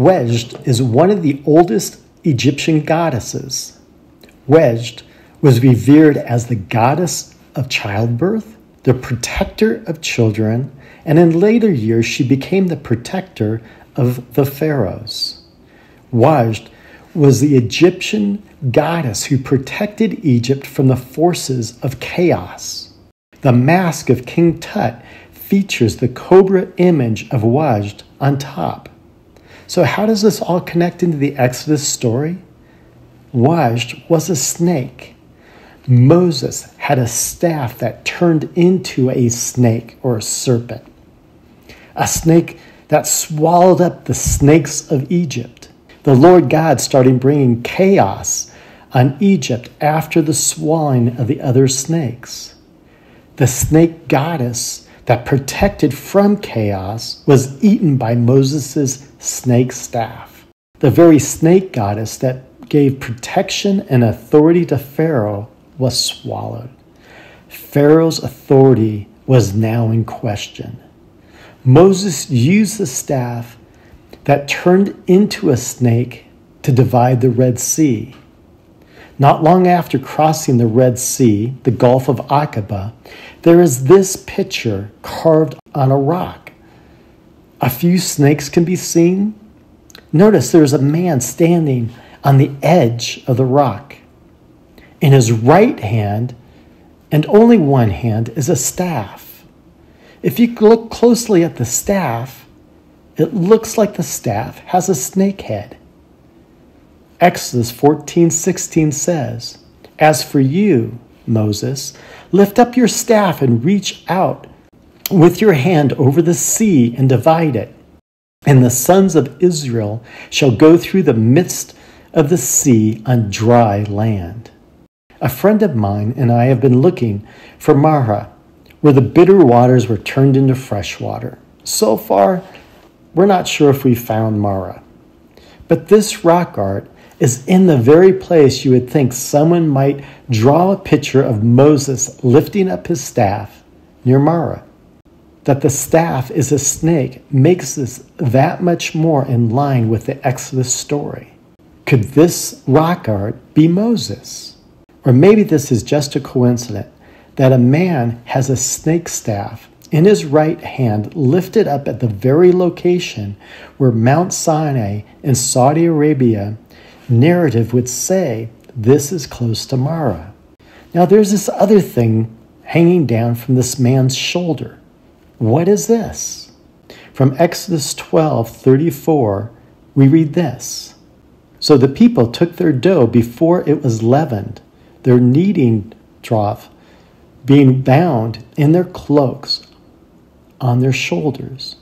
Wedged is one of the oldest Egyptian goddesses. Wedged was revered as the goddess of childbirth, the protector of children, and in later years she became the protector of the pharaohs. Wedged was the Egyptian goddess who protected Egypt from the forces of chaos. The mask of King Tut features the cobra image of Wedged on top. So how does this all connect into the Exodus story? Wedged was a snake. Moses had a staff that turned into a snake or a serpent. A snake that swallowed up the snakes of Egypt. The Lord God started bringing chaos on Egypt after the swallowing of the other snakes. The snake goddess that protected from chaos was eaten by Moses' snake staff. The very snake goddess that gave protection and authority to Pharaoh was swallowed. Pharaoh's authority was now in question. Moses used the staff that turned into a snake to divide the Red Sea. Not long after crossing the Red Sea, the Gulf of Aqaba, there is this picture carved on a rock. A few snakes can be seen. Notice there's a man standing on the edge of the rock. In his right hand, and only one hand, is a staff. If you look closely at the staff, it looks like the staff has a snake head. Exodus 14:16 says, "As for you, Moses, lift up your staff and reach out with your hand over the sea and divide it. And the sons of Israel shall go through the midst of the sea on dry land." A friend of mine and I have been looking for Marah, where the bitter waters were turned into fresh water. So far, we're not sure if we found Marah. But this rock art is in the very place you would think someone might draw a picture of Moses lifting up his staff near Marah. That the staff is a snake makes this that much more in line with the Exodus story. Could this rock art be Moses? Or maybe this is just a coincidence that a man has a snake staff in his right hand lifted up at the very location where Mount Sinai in Saudi Arabia narrative would say this is close to Marah. Now there's this other thing hanging down from this man's shoulder. What is this? From Exodus 12:34, we read this. "So the people took their dough before it was leavened, their kneading trough being bound in their cloaks on their shoulders."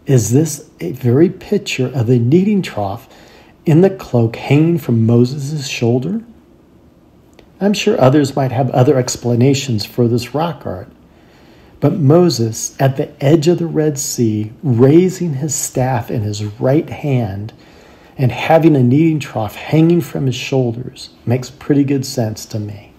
Is this a very picture of the kneading trough in the cloak hanging from Moses' shoulder? I'm sure others might have other explanations for this rock art. But Moses, at the edge of the Red Sea, raising his staff in his right hand and having a kneading trough hanging from his shoulders, makes pretty good sense to me.